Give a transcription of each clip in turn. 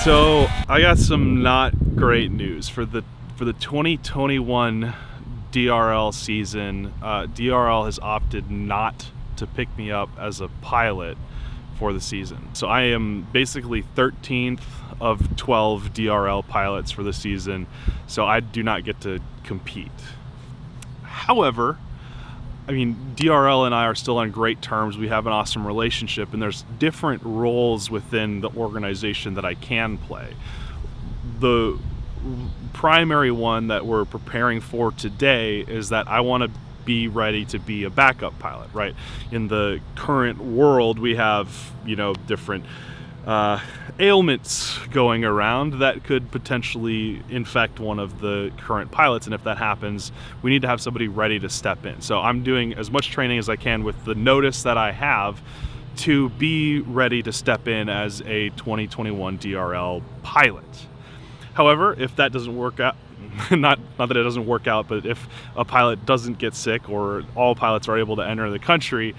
So I got some not great news for the 2021 DRL season. DRL has opted not to pick me up as a pilot for the season. So I am basically 13th of 12 DRL pilots for the season, so I do not get to compete. However, I mean, DRL and I are still on great terms. We have an awesome relationship, and there's different roles within the organization that I can play. The primary one that we're preparing for today is that I want to be ready to be a backup pilot, right? In the current world, we have, you know, different ailments going around that could potentially infect one of the current pilots, and if that happens, we need to have somebody ready to step in. So I'm doing as much training as I can with the notice that I have to be ready to step in as a 2021 DRL pilot. However, if that doesn't work out, not that it doesn't work out, but if a pilot doesn't get sick or all pilots are able to enter the country,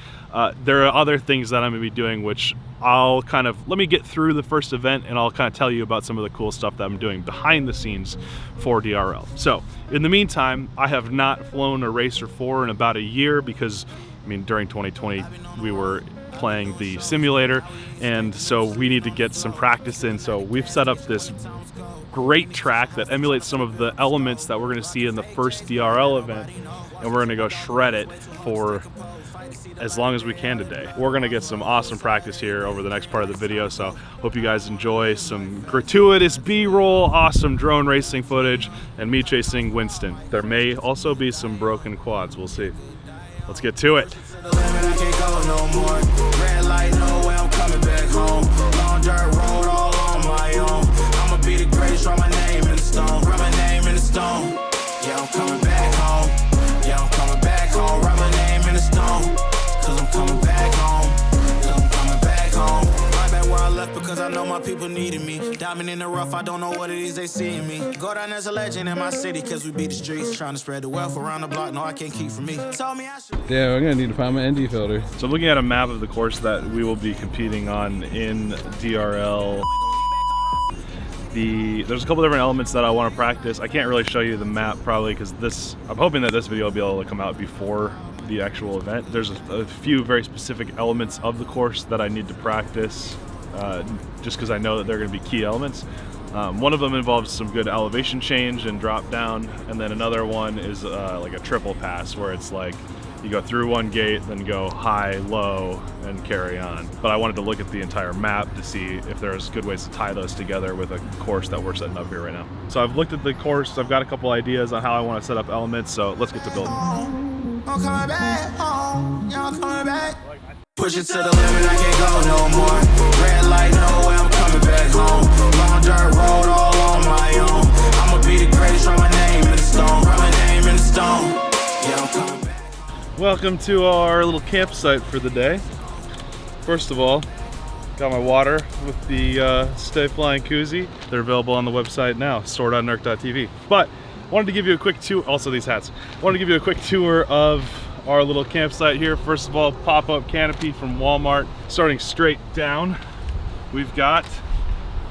there are other things that I'm going to be doing, which I'll let me get through the first event and I'll kind of tell you about some of the cool stuff that I'm doing behind the scenes for DRL. So in the meantime, I have not flown a Racer 4 in about a year because, I mean, during 2020 we were playing the simulator, and so we need to get some practice in. So we've set up this great track that emulates some of the elements that we're going to see in the first DRL event, and we're going to go shred it for as long as we can today. We're going to get some awesome practice here over the next part of the video, so hope you guys enjoy some gratuitous B-roll, awesome drone racing footage, and me chasing Winston. There may also be some broken quads, we'll see. Let's get to it. Be the greatest, write my name in the stone, write my name in the stone. Yeah, I'm coming back home. Yeah, I'm coming back home, write my name in the stone. Cause I'm coming back home. Cause I'm coming back home. Right back where I left because I know my people needed me. Diamond in the rough, I don't know what it is they see in me. Go down as a legend in my city cause we beat the streets. Trying to spread the wealth around the block, no I can't keep from me. Told me I should. Yeah, we're gonna need to find my ND filter. So I'm looking at a map of the course that we will be competing on in DRL. There's a couple different elements that I want to practice. I can't really show you the map probably because I'm hoping that this video will be able to come out before the actual event. There's a few very specific elements of the course that I need to practice just because I know that they're going to be key elements. One of them involves some good elevation change and drop down, and then another one is like a triple pass where it's like you go through one gate, then go high, low, and carry on. But I wanted to look at the entire map to see if there's good ways to tie those together with a course that we're setting up here right now. So I've looked at the course, I've got a couple ideas on how I want to set up elements, so let's get to building. I'm coming back home, y'all coming back. Push it to the limit, I can't go no more. Red light, no way, I'm coming back home. Long dirt road, all on my own. I'ma be the greatest, write my name in the stone, write my name in the stone. Yeah, I'm coming back. Welcome to our little campsite for the day. First of all, got my water with the Stay Flying koozie. They're available on the website now, store.nerc.tv. But wanted to give you a quick tour, also these hats. Wanted to give you a quick tour of our little campsite here. First of all, pop-up canopy from Walmart. Starting straight down, we've got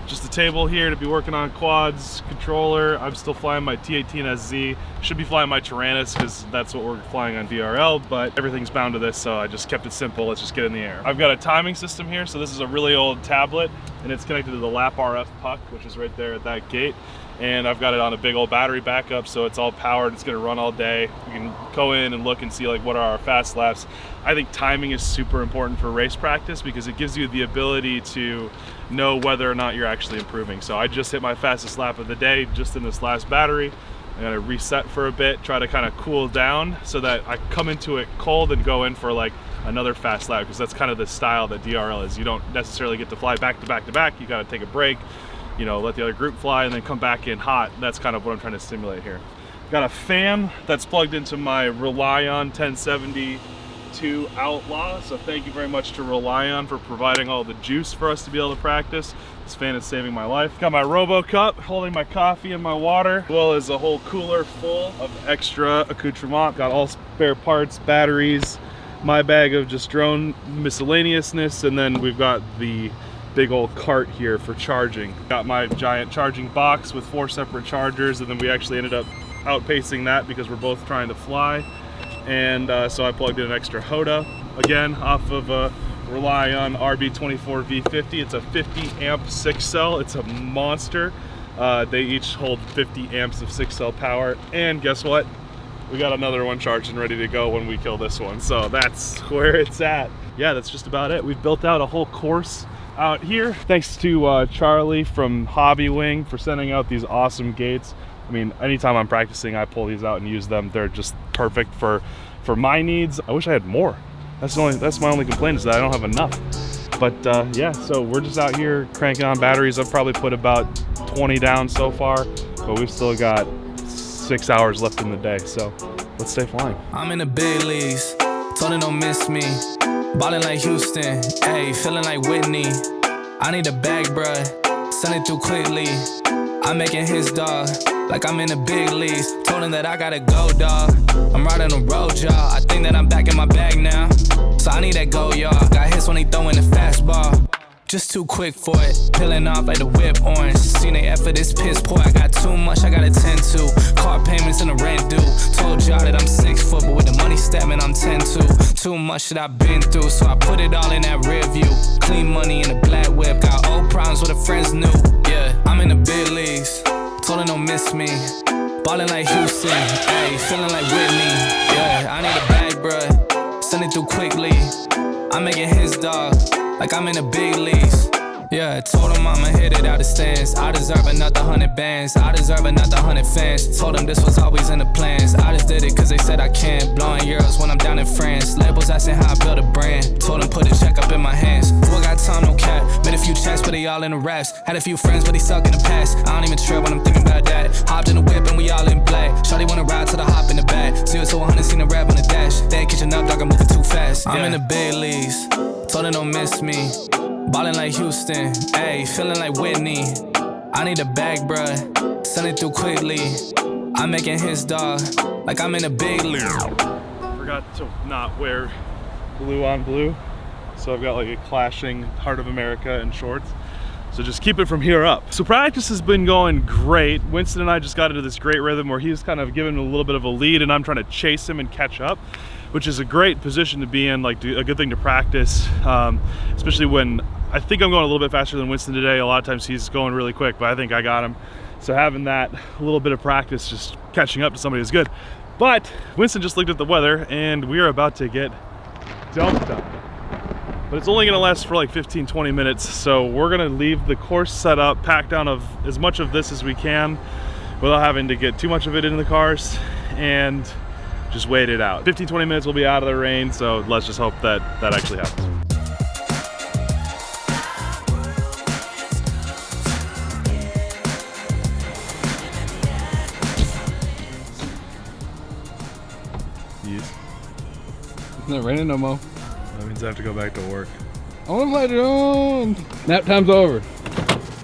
just a table here to be working on quads, controller. I'm still flying my T18SZ. Should be flying my Tyrannus because that's what we're flying on DRL, but everything's bound to this, so I just kept it simple. Let's just get in the air. I've got a timing system here, so this is a really old tablet, and it's connected to the lap RF puck, which is right there at that gate. And I've got it on a big old battery backup, so it's all powered. It's gonna run all day. You can go in and look and see like what are our fast laps. I think timing is super important for race practice because it gives you the ability to know whether or not you're actually improving. So I just hit my fastest lap of the day just in this last battery. I'm gonna reset for a bit, try to kind of cool down so that I come into it cold and go in for like another fast lap, because that's kind of the style that DRL is. You don't necessarily get to fly back to back to back. You gotta take a break, you know, let the other group fly and then come back in hot. That's kind of what I'm trying to simulate here. Got a fan that's plugged into my Relion 1072 Outlaw, so thank you very much to Relion for providing all the juice for us to be able to practice. This fan is saving my life. Got my Robo Cup holding my coffee and my water, as well as a whole cooler full of extra accoutrement. Got all spare parts, batteries, my bag of just drone miscellaneousness, and then we've got the big old cart here for charging. Got my giant charging box with 4 separate chargers, and then we actually ended up outpacing that because we're both trying to fly. And so I plugged in an extra Hoda, again, off of Rely on RB24V50. It's a 50 amp 6 cell. It's a monster. They each hold 50 amps of 6 cell power. And guess what? We got another one charged and ready to go when we kill this one. So that's where it's at. Yeah, that's just about it. We've built out a whole course out here. Thanks to Charlie from Hobbywing for sending out these awesome gates. I mean, anytime I'm practicing, I pull these out and use them. They're just perfect for my needs. I wish I had more. That's my only complaint, is that I don't have enough. But yeah, so we're just out here cranking on batteries. I've probably put about 20 down so far, but we've still got 6 hours left in the day, so let's stay flying. I'm in the big leagues, told her don't miss me. Ballin' like Houston, ayy, feeling like Whitney. I need a bag, bruh, send it through quickly. I'm making his dog, like I'm in the big leagues. Told him that I gotta go, dog. I'm riding the road, y'all. I think that I'm back in my bag now, so I need that go, y'all. Got hits when he throwing the fastball. Just too quick for it, peeling off like the whip orange. Seen they effort, this piss poor. I got too much I gotta tend to. Car payments and the rent due. Told y'all that I'm 6 foot, but with the money stabbing, I'm 10-2. Too much that I've been through, so I put it all in that rear view. Clean money in a black whip, got old problems with the friends new. Yeah, I'm in the big leagues, told her don't miss me. Ballin' like Houston, ayy, feeling like Whitney. Yeah, I need a bag, bruh, send it through quickly. I'm making his dog, like I'm in the big leagues. Yeah, I told him I'ma hit it out the stands. I deserve another 100 bands. I deserve another 100 fans. Told them this was always in the plans. I just did it cause they said I can. Blowing euros when I'm down in France. Labels asking how I build a brand. Told them put a check up in my hands. Boy got time, no cap. Made a few checks, but they all in the raps. Had a few friends, but they suck in the past. I don't even trip when I'm thinking about that. Hopped in the whip and we all in black. Shawty wanna ride till the hop in the back. 0 to 100, seen a rap on the dash. They ain't catching up, dog, I'm moving too fast. I'm in the big leagues, told her don't miss me. Ballin' like Houston, ayy, feeling like Whitney. I need a bag, bruh, send it through quickly. I'm making his dog, like I'm in a big league. Forgot to not wear blue on blue, so I've got like a clashing Heart of America and shorts. So just keep it from here up. So practice has been going great. Winston and I just got into this great rhythm where he's kind of giving a little bit of a lead and I'm trying to chase him and catch up, which is a great position to be in, like a good thing to practice, especially when I think I'm going a little bit faster than Winston today. A lot of times he's going really quick, but I think I got him. So having that little bit of practice, just catching up to somebody is good. But Winston just looked at the weather and we are about to get dumped on. But it's only gonna last for like 15-20 minutes. So we're gonna leave the course set up, pack down of as much of this as we can without having to get too much of it in the cars, and just wait it out. 15-20 minutes we'll be out of the rain, so let's just hope that that actually happens. Yes. It's not raining no more. That means I have to go back to work. I want to fly drone. Nap time's over.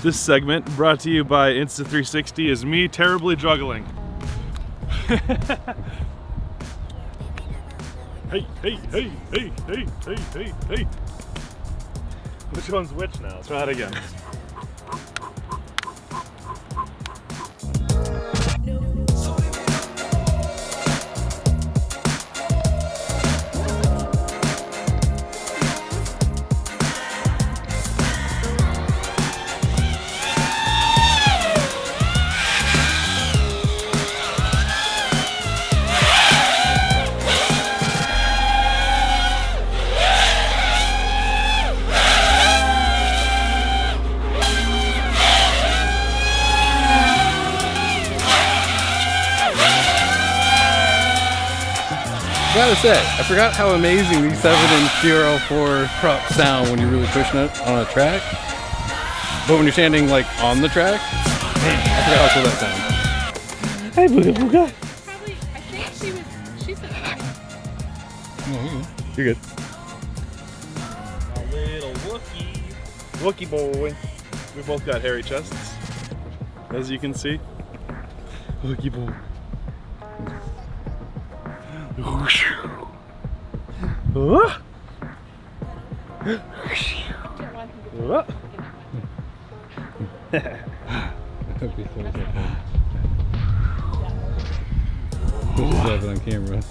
This segment, brought to you by Insta360, is me terribly juggling. Hey, hey, hey, hey, hey, hey, hey, hey. Which one's which now? Let's try that again. I gotta say, I forgot how amazing these 7-inch DR04 props sound when you're really pushing it on a track. But when you're standing like on the track, man, I forgot how cool that sounds. Hey, Booga Booga. Probably, I think she said hi. You're good. A little Wookie. Wookie boy. We both got hairy chests, as you can see. Wookie boy. That'd be so fun. Put yourself on camera.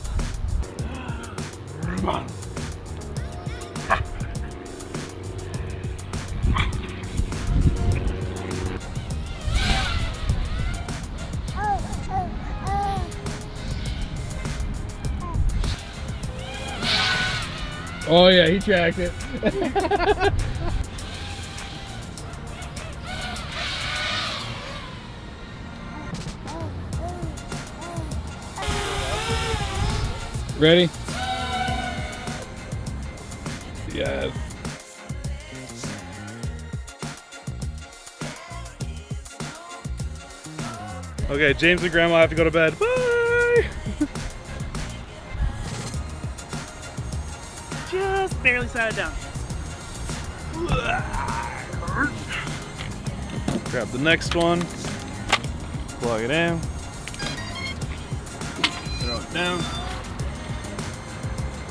Come on. Oh yeah, he tracked it. Ready? Yes. Okay, James and Grandma have to go to bed. Bye! Just barely sat it down. Grab the next one. Plug it in. Throw it down.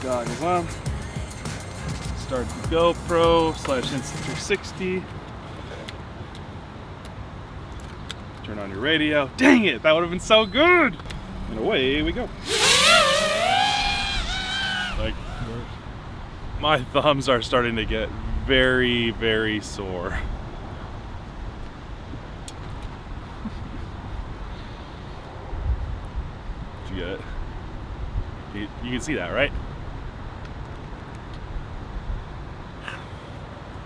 Goggles on. Start the GoPro / Insta360. Turn on your radio. Dang it, that would have been so good! And away we go. Like, my thumbs are starting to get very, very sore. Did you get it? You can see that, right?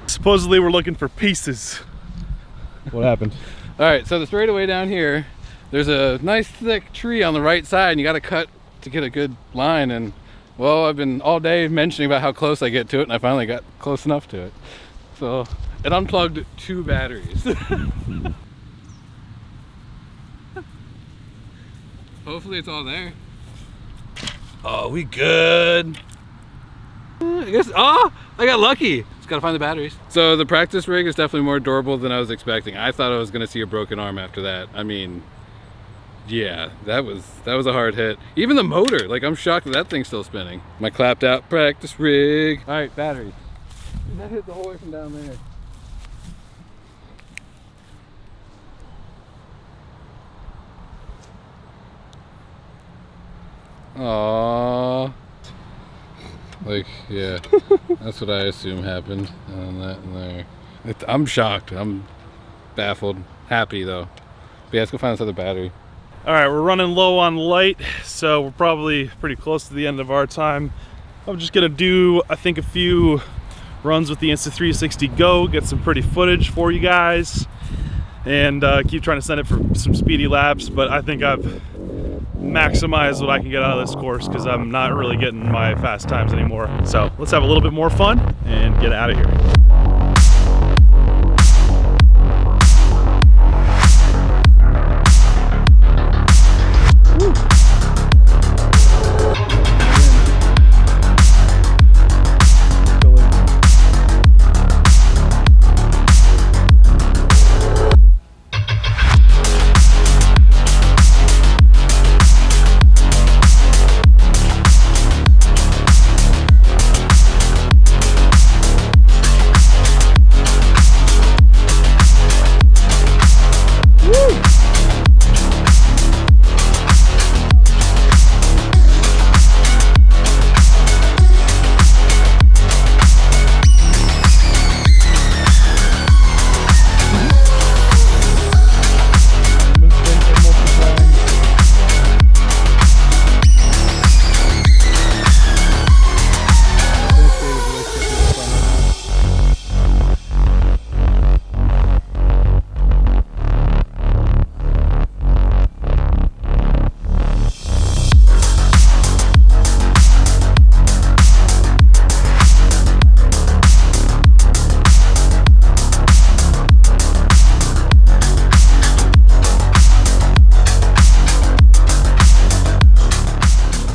Supposedly we're looking for pieces. What happened? All right, so the straightaway down here, there's a nice thick tree on the right side and you gotta cut to get a good line. And well, I've been all day mentioning about how close I get to it and I finally got close enough to it. So it unplugged 2 batteries. Hopefully it's all there. Oh, we good. I guess, I got lucky. Just gotta find the batteries. So the practice rig is definitely more durable than I was expecting. I thought I was gonna see a broken arm after that. I mean, yeah, that was a hard hit. Even the motor, like I'm shocked that thing's still spinning. My clapped out practice rig. All right, batteries. That hit the whole way from down there. Aww. Like, yeah, that's what I assume happened on that and there. I'm shocked. I'm baffled. Happy though. But yeah, let's go find this other battery. All right, we're running low on light, so we're probably pretty close to the end of our time. I'm just gonna do, I think, a few runs with the Insta360 Go, get some pretty footage for you guys, and keep trying to send it for some speedy laps. But I think I've maximized what I can get out of this course because I'm not really getting my fast times anymore. So let's have a little bit more fun and get out of here.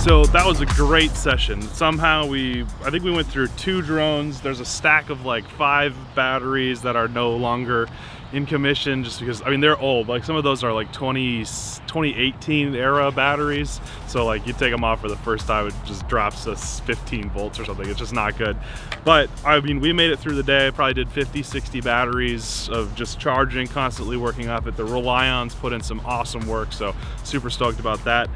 So that was a great session. Somehow I think we went through 2 drones. There's a stack of like 5 batteries that are no longer in commission, just because, I mean, they're old. Like some of those are like 2018 era batteries. So like you take them off for the first time, it just drops us 15 volts or something. It's just not good. But I mean, we made it through the day. I probably did 50, 60 batteries of just charging, constantly working off it. The Relions put in some awesome work, so super stoked about that.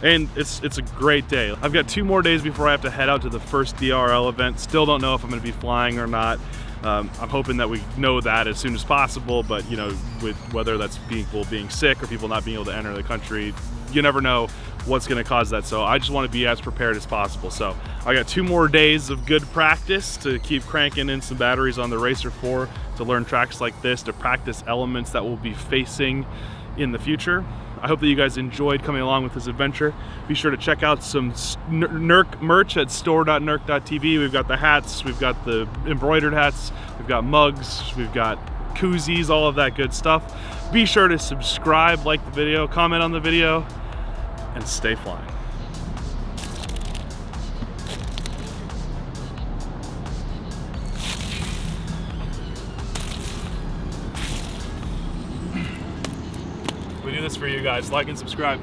And it's a great day. I've got 2 more days before I have to head out to the first DRL event. Still don't know if I'm gonna be flying or not. I'm hoping that we know that as soon as possible, but you know, with whether that's people being sick or people not being able to enter the country, you never know what's going to cause that. So I just want to be as prepared as possible. So I got 2 more days of good practice to keep cranking in some batteries on the Racer 4 to learn tracks like this, to practice elements that we'll be facing in the future. I hope that you guys enjoyed coming along with this adventure. Be sure to check out some NERC merch at store.nerc.tv. We've got the hats, we've got the embroidered hats, we've got mugs, we've got koozies, all of that good stuff. Be sure to subscribe, like the video, comment on the video, and stay flying. We do this for you guys. Like and subscribe.